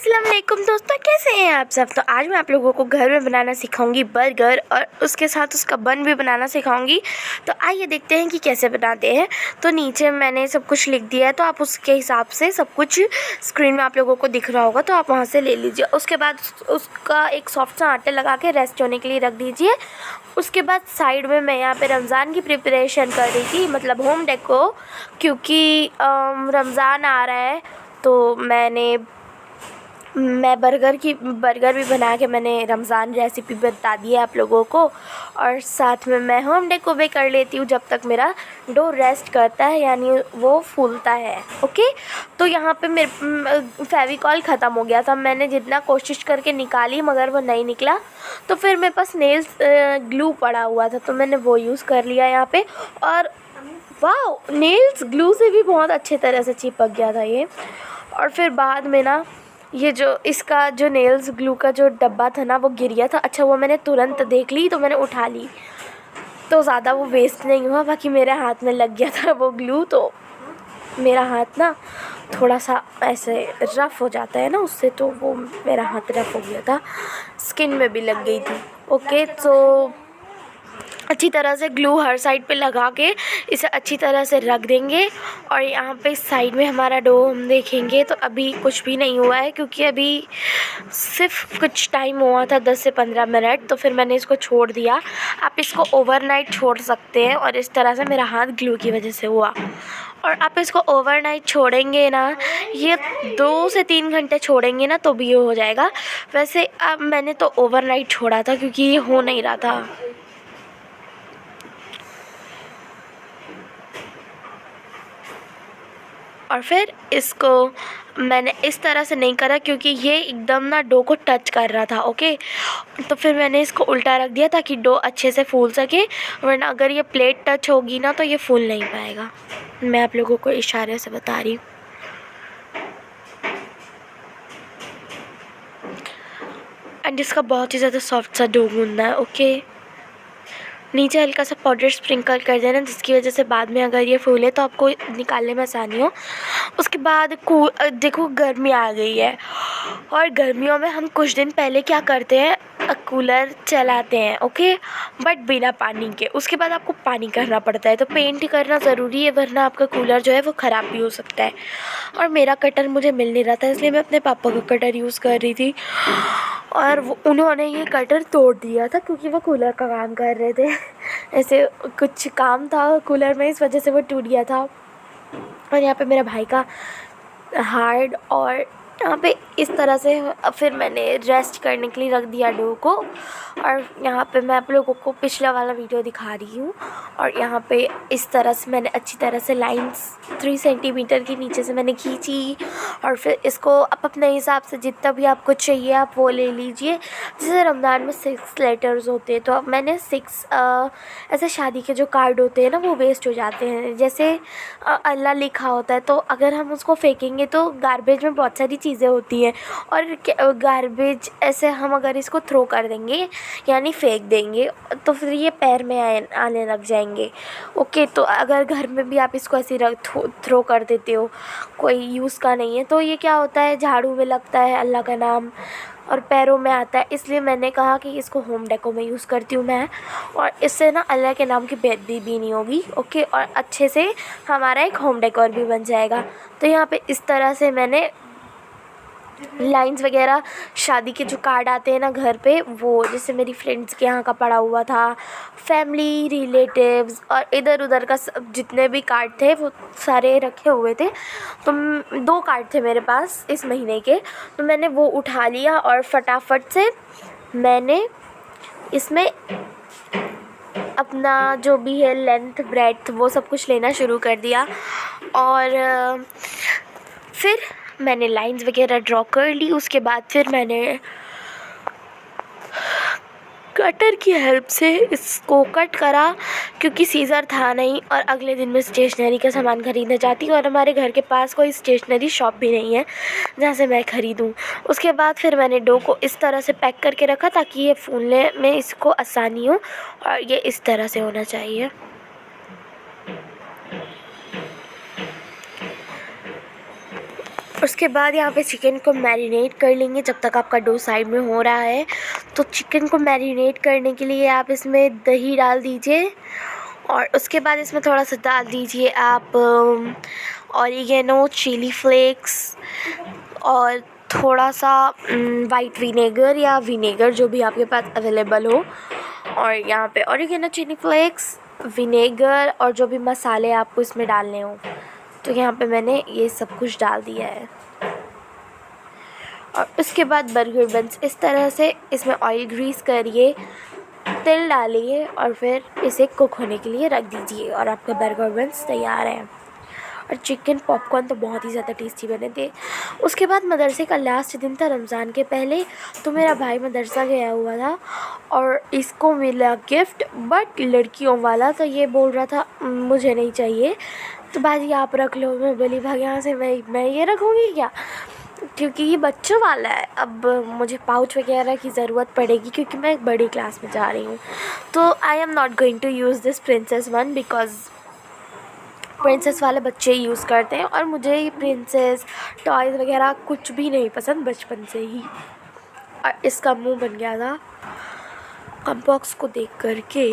अस्सलाम वालेकुम दोस्तों, कैसे हैं आप सब। तो आज मैं आप लोगों को घर में बनाना सिखाऊंगी बर्गर और उसके साथ उसका बन भी बनाना सिखाऊंगी। तो आइए देखते हैं कि कैसे बनाते हैं। तो नीचे मैंने सब कुछ लिख दिया है, तो आप उसके हिसाब से सब कुछ स्क्रीन में आप लोगों को दिख रहा होगा, तो आप वहाँ से ले लीजिए। उसके बाद उसका एक सॉफ्ट सा आटा लगा के रेस्ट होने के लिए रख दीजिए। उसके बाद साइड में मैं यहाँ पे रमज़ान की प्रिपरेशन कर रही थी, मतलब होम डेको, क्योंकि रमज़ान आ रहा है। तो मैं बर्गर भी बना के मैंने रमज़ान रेसिपी बता दी है आप लोगों को, और साथ में मैं होम डेको भी कर लेती हूँ जब तक मेरा डो रेस्ट करता है, यानी वो फूलता है। ओके, तो यहाँ पे मेरे फेविकॉल ख़त्म हो गया था। मैंने जितना कोशिश करके निकाली मगर वो नहीं निकला, तो फिर मेरे पास नेल्स ग्लू पड़ा हुआ था, तो मैंने वो यूज़ कर लिया यहाँ पे। और वाह, नेल्स ग्लू से भी बहुत अच्छे तरह से चिपक गया था ये। और फिर बाद में ना, ये जो इसका जो नेल्स ग्लू का जो डब्बा था ना, वो गिर गया था। अच्छा, वो मैंने तुरंत देख ली तो मैंने उठा ली, तो ज़्यादा वो वेस्ट नहीं हुआ। बाकी मेरे हाथ में लग गया था वो ग्लू, तो मेरा हाथ ना थोड़ा सा ऐसे रफ़ हो जाता है ना उससे, तो वो मेरा हाथ रफ़ हो गया था, स्किन में भी लग गई थी। ओके, तो अच्छी तरह से ग्लू हर साइड पे लगा के इसे अच्छी तरह से रख देंगे। और यहाँ पे साइड में हमारा डो हम देखेंगे तो अभी कुछ भी नहीं हुआ है, क्योंकि अभी सिर्फ कुछ टाइम हुआ था, 10 से 15 मिनट, तो फिर मैंने इसको छोड़ दिया। आप इसको ओवरनाइट छोड़ सकते हैं, और इस तरह से मेरा हाथ ग्लू की वजह से हुआ। और आप इसको ओवरनाइट छोड़ेंगे ना, ये 2 से 3 घंटे छोड़ेंगे ना, तो भी ये हो जाएगा। वैसे अब मैंने तो ओवरनाइट छोड़ा था क्योंकि ये हो नहीं रहा था। और फिर इसको मैंने इस तरह से नहीं करा क्योंकि ये एकदम ना डो को टच कर रहा था। ओके, तो फिर मैंने इसको उल्टा रख दिया ताकि डो अच्छे से फूल सके, वरना अगर ये प्लेट टच होगी ना तो ये फूल नहीं पाएगा। मैं आप लोगों को इशारे से बता रही हूँ। एंड इसका बहुत ही ज़्यादा सॉफ्ट सा डो गूंदना है। ओके, नीचे हल्का सा पाउडर स्प्रिंकल कर देना, जिसकी वजह से बाद में अगर ये फूले तो आपको निकालने में आसानी हो। उसके बाद देखो गर्मी आ गई है, और गर्मियों में हम कुछ दिन पहले क्या करते हैं, कूलर चलाते हैं। ओके, बट बिना पानी के। उसके बाद आपको पानी करना पड़ता है, तो पेंट करना ज़रूरी है, वरना आपका कूलर जो है वो ख़राब भी हो सकता है। और मेरा कटर मुझे मिल नहीं रहा था, इसलिए मैं अपने पापा का कटर यूज़ कर रही थी, और उन्होंने ये कटर तोड़ दिया था क्योंकि वो कूलर का काम कर रहे थे। ऐसे कुछ काम था कूलर में, इस वजह से वो टूट गया था। और यहाँ पे मेरा भाई का हार्ड, और यहाँ पे इस तरह से फिर मैंने रेस्ट करने के लिए रख दिया डो को। और यहाँ पे मैं आप लोगों को पिछला वाला वीडियो दिखा रही हूँ, और यहाँ पे इस तरह से मैंने अच्छी तरह से लाइंस 3 सेंटीमीटर के नीचे से मैंने खींची। और फिर इसको आप अपने हिसाब से जितना भी आपको चाहिए आप वो ले लीजिए। जैसे रमज़ान में 6 लेटर्स होते हैं, तो अब मैंने 6 ऐसे शादी के जो कार्ड होते हैं ना, वो वेस्ट हो जाते हैं। जैसे अल्लाह लिखा होता है, तो अगर हम उसको फेंकेंगे तो गार्बेज में बहुत सारी चीज़ें होती हैं, और गार्बेज ऐसे हम अगर इसको थ्रो कर देंगे यानी फेंक देंगे, तो फिर ये पैर में आने लग जाएंगे। ओके, तो अगर घर में भी आप इसको ऐसे थ्रो कर देते हो, कोई यूज़ का नहीं है, तो ये क्या होता है, झाड़ू में लगता है अल्लाह का नाम और पैरों में आता है। इसलिए मैंने कहा कि इसको होम डेको में यूज़ करती हूँ मैं, और इससे ना अल्लाह के नाम की बेइज्जती भी नहीं होगी। ओके, और अच्छे से हमारा एक होम डेकोर भी बन जाएगा। तो यहाँ पे इस तरह से मैंने लाइंस वगैरह, शादी के जो कार्ड आते हैं ना घर पे, वो जैसे मेरी फ्रेंड्स के यहाँ का पड़ा हुआ था, फैमिली, रिलेटिव्स और इधर उधर का जितने भी कार्ड थे वो सारे रखे हुए थे। तो 2 कार्ड थे मेरे पास इस महीने के, तो मैंने वो उठा लिया और फटाफट से मैंने इसमें अपना जो भी है लेंथ ब्रेड्थ वो सब कुछ लेना शुरू कर दिया। और फिर मैंने लाइंस वगैरह ड्रॉ कर ली। उसके बाद फिर मैंने कटर की हेल्प से इसको कट करा, क्योंकि सीज़र था नहीं, और अगले दिन मैं स्टेशनरी का सामान ख़रीदना चाहती हूँ, और हमारे घर के पास कोई स्टेशनरी शॉप भी नहीं है जहाँ से मैं ख़रीदूँ। उसके बाद फिर मैंने डो को इस तरह से पैक करके रखा ताकि ये फूलने में इसको आसानी हो, और ये इस तरह से होना चाहिए। उसके बाद यहाँ पे चिकन को मैरिनेट कर लेंगे जब तक आपका डो साइड में हो रहा है। तो चिकन को मैरिनेट करने के लिए आप इसमें दही डाल दीजिए और उसके बाद इसमें थोड़ा सा डाल दीजिए आप ऑरिगेनो, चिली फ्लेक्स और थोड़ा सा वाइट विनेगर या विनेगर जो भी आपके पास अवेलेबल हो। और यहाँ पे ऑरिगेनो, चिली फ्लेक्स, विनेगर और जो भी मसाले आपको इसमें डालने हो, तो यहाँ पे मैंने ये सब कुछ डाल दिया है। और उसके बाद बर्गर बन्स इस तरह से इसमें ऑयल ग्रीस करिए, तिल डालिए और फिर इसे कुक होने के लिए रख दीजिए और आपके बर्गर बन्स तैयार हैं। और चिकन पॉपकॉर्न तो बहुत ही ज़्यादा टेस्टी बने थे। उसके बाद मदरसे का लास्ट दिन था रमज़ान के पहले, तो मेरा भाई मदरसा गया हुआ था और इसको मिला गिफ्ट बट लड़कियों वाला। तो ये बोल रहा था मुझे नहीं चाहिए, तो भाजी आप रख लो। मैं बोली भाई यहाँ से मैं ये रखूँगी क्या, क्योंकि ये बच्चों वाला है। अब मुझे पाउच वगैरह की ज़रूरत पड़ेगी क्योंकि मैं एक बड़ी क्लास में जा रही हूँ। तो I am not going to use this princess one because princess वाले बच्चे यूज़ करते हैं और मुझे ये प्रिंसेस टॉयज़ वगैरह कुछ भी नहीं पसंद बचपन से ही। और इसका मुंह बन गया था कंबॉक्स को देख करके।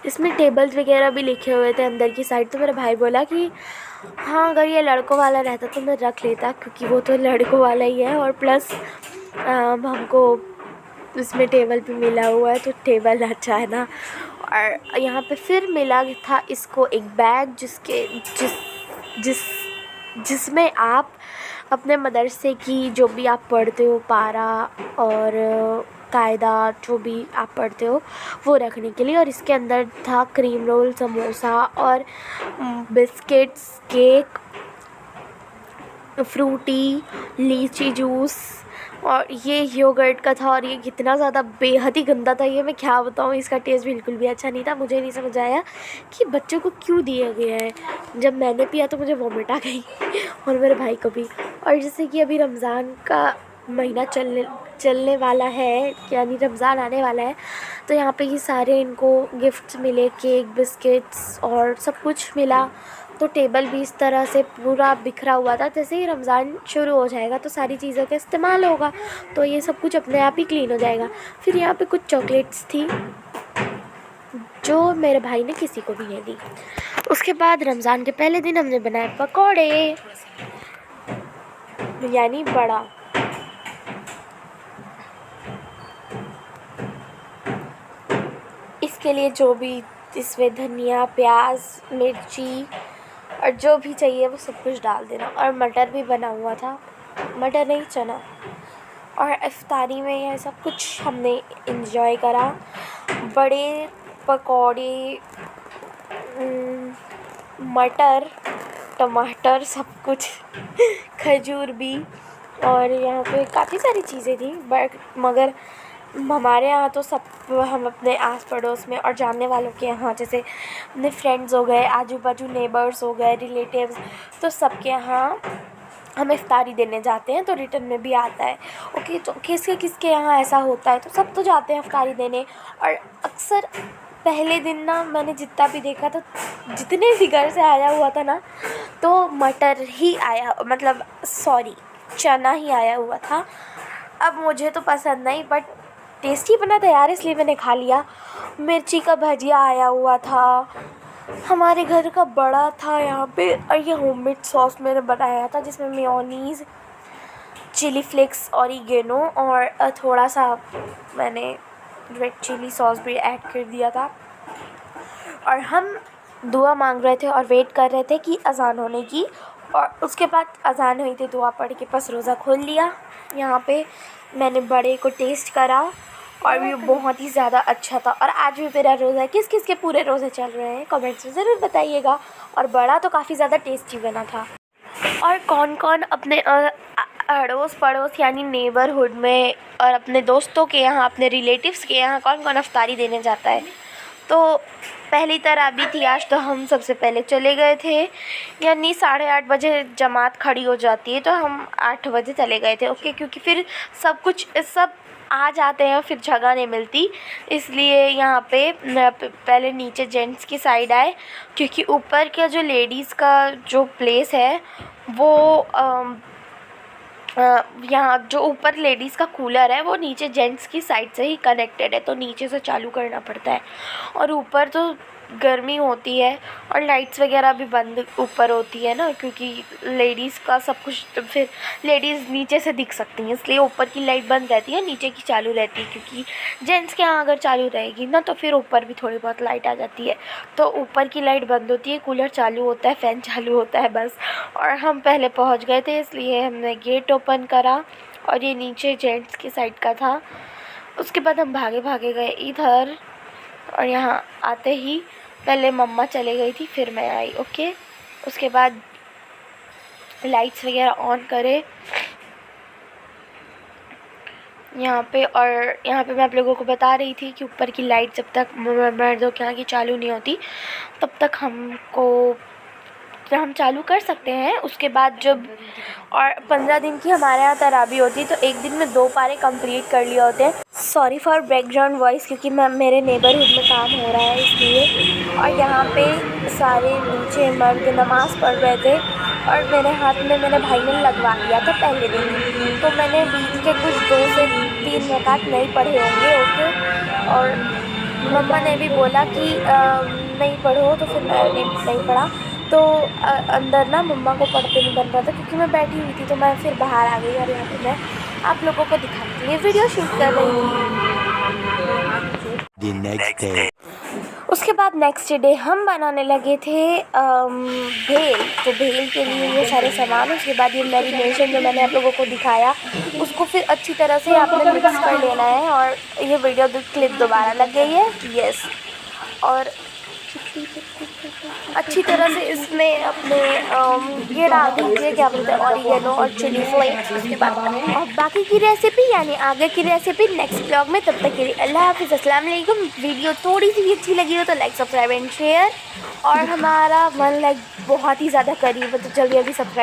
इसमें टेबल्स वगैरह भी लिखे हुए थे अंदर की साइड। तो मेरा भाई बोला कि हाँ अगर ये लड़कों वाला रहता तो मैं रख लेता, क्योंकि वो तो लड़कों वाला ही है और प्लस हमको इसमें टेबल पे मिला हुआ है तो टेबल अच्छा है ना। और यहाँ पे फिर मिला था इसको एक बैग जिसमें आप अपने मदरसे की जो भी आप पढ़ते हो पारा और कायदा जो भी आप पढ़ते हो वो रखने के लिए। और इसके अंदर था क्रीम रोल, समोसा और biscuits, cake, Frooti, lychee juice और ये योगर्ट का था। और ये कितना ज़्यादा बेहद ही गंदा था, ये मैं क्या बताऊँ। इसका टेस्ट बिल्कुल भी अच्छा नहीं था। मुझे नहीं समझ आया कि बच्चों को क्यों दिया गया है। जब मैंने पिया तो मुझे वॉमिट आ गई और मेरे भाई को भी। और जैसे कि अभी रमज़ान का महीना चलने वाला है, यानी रमज़ान आने वाला है, तो यहाँ पे ये सारे इनको गिफ्ट्स मिले, केक, बिस्किट्स और सब कुछ मिला। तो टेबल भी इस तरह से पूरा बिखरा हुआ था। जैसे ही रमज़ान शुरू हो जाएगा तो सारी चीज़ों का इस्तेमाल होगा तो ये सब कुछ अपने आप ही क्लीन हो जाएगा। फिर यहाँ पे कुछ चॉकलेट्स थी जो मेरे भाई ने किसी को भी नहीं दी। उसके बाद रमज़ान के पहले दिन हमने बनाए पकौड़े, यानी बड़ा। इसके लिए जो भी इसमें धनिया, प्याज, मिर्ची और जो भी चाहिए वो सब कुछ डाल देना। और मटर भी बना हुआ था, मटर नहीं चना। और इफ्तारी में यह सब कुछ हमने इंजॉय करा। बड़े, पकौड़े, मटर, टमाटर, सब कुछ खजूर भी। और यहाँ पे काफ़ी सारी चीज़ें थी बट मगर हमारे यहाँ तो सब हम अपने आस पड़ोस में और जानने वालों के यहाँ, जैसे अपने फ्रेंड्स हो गए, आजू बाजू नेबर्स हो गए, रिलेटिव्स, तो सबके यहाँ हम इफ्तारी देने जाते हैं। तो रिटर्न में भी आता है। ओके, तो किसके यहाँ ऐसा होता है तो सब तो जाते हैं इफ्तारी देने। और अक्सर पहले दिन ना मैंने जितना भी देखा तो जितने भी घर से आया हुआ था ना तो मटर ही आया, मतलब सॉरी चना ही आया हुआ था। अब मुझे तो पसंद नहीं बट टेस्टी बना था यार, इसलिए मैंने खा लिया। मिर्ची का भजिया आया हुआ था, हमारे घर का बड़ा था यहाँ पे। और ये होममेड सॉस मैंने बनाया था जिसमें मेयोनीज़, चिली फ्लेक्स, ऑरिगेनो और थोड़ा सा मैंने रेड चिली सॉस भी ऐड कर दिया था। और हम दुआ मांग रहे थे और वेट कर रहे थे कि अज़ान होने की। और उसके बाद अज़ान हुई थी, दुआ पढ़ के बस रोज़ा खोल लिया। यहाँ पे मैंने बड़े को टेस्ट करा और ये बहुत ही ज़्यादा अच्छा था। और आज भी मेरा रोज़ा है। किस किस के पूरे रोज़े चल रहे हैं कमेंट्स में ज़रूर बताइएगा। और बड़ा तो काफ़ी ज़्यादा टेस्टी बना था। और कौन कौन अपने अड़ोस पड़ोस यानी नेबरहुड में और अपने दोस्तों के यहाँ, अपने रिलेटिव्स के यहाँ कौन कौन इफ्तारी देने जाता है। तो पहली तरावी थी आज, तो हम सबसे पहले चले गए थे, यानी 8:30 बजे जमात खड़ी हो जाती है तो हम 8 बजे चले गए थे। ओके, क्योंकि फिर सब आ जाते हैं फिर जगह नहीं मिलती, इसलिए यहाँ पे पहले नीचे जेंट्स की साइड आए, क्योंकि ऊपर का जो लेडीज़ का जो प्लेस है वो यहाँ जो ऊपर लेडीज़ का कूलर है वो नीचे जेंट्स की साइड से ही कनेक्टेड है, तो नीचे से चालू करना पड़ता है। और ऊपर तो गर्मी होती है और लाइट्स वगैरह भी बंद ऊपर होती है ना, क्योंकि लेडीज़ का सब कुछ, तो फिर लेडीज़ नीचे से दिख सकती हैं, इसलिए ऊपर की लाइट बंद रहती है, नीचे की चालू रहती है। क्योंकि जेंट्स के यहाँ अगर चालू रहेगी ना तो फिर ऊपर भी थोड़ी बहुत लाइट आ जाती है, तो ऊपर की लाइट बंद होती है, कूलर चालू होता है, फ़ैन चालू होता है बस। और हम पहले पहुँच गए थे, इसलिए हमने गेट ओपन करा और ये नीचे जेंट्स की साइड का था। उसके बाद हम भागे भागे गए इधर, और यहाँ आते ही पहले मम्मा चले गई थी, फिर मैं आई। ओके, उसके बाद लाइट्स वगैरह ऑन करे यहाँ पे। और यहाँ पे मैं आप लोगों को बता रही थी कि ऊपर की लाइट जब तक मर्दों के यहाँ की चालू नहीं होती तब तक हम चालू कर सकते हैं। उसके बाद जब और 15 दिन की हमारे यहाँ तरावी होती है, तो एक दिन में 2 पारे कंप्लीट कर लिए होते हैं। सॉरी फॉर बैकग्राउंड वॉइस, क्योंकि मेरे नेबरहुड में काम हो रहा है इसलिए। और यहाँ पे सारे नीचे मर्द नमाज़ पढ़ रहे थे और मेरे हाथ में मेरे भाई ने लगवा दिया था पहले दिन, तो मैंने बीच के कुछ 2 से 3 रकात नहीं पढ़े होंगे। ओके, और मम्मा ने भी बोला कि नहीं पढ़ो, तो फिर मैंने नहीं पढ़ा। तो अंदर ना मम्मा को पढ़ते नहीं बन रहा था, क्योंकि मैं बैठी हुई थी, तो मैं फिर बाहर आ गई और यहाँ पे मैं आप लोगों को दिखाने के लिए वीडियो शूट कर रही थी। उसके बाद नेक्स्ट डे हम बनाने लगे थे भेल। तो भेल के लिए ये सारे सामान, उसके बाद ये मैरिनेशन जो मैंने आप लोगों को दिखाया उसको फिर अच्छी तरह से आपने मिक्स कर लेना है। और ये वीडियो क्लिप दोबारा लग गई है, यस। और अच्छी तरह से इसमें अपने ये डाल दीजिए, क्या बोलते हैं, ऑरिगेनो और चिली फ्लेक्स। उसके बाद और बाकी की रेसिपी यानी आगे की रेसिपी नेक्स्ट ब्लॉग में। तब तक के लिए अल्लाह हाफ़िज़, अस्सलाम वालेकुम। वीडियो थोड़ी सी भी अच्छी लगी हो तो लाइक सब्सक्राइब एंड शेयर, और हमारा 1 लाइक बहुत ही ज़्यादा करीब है, तो जल्दी जल्दी सब्सक्राइब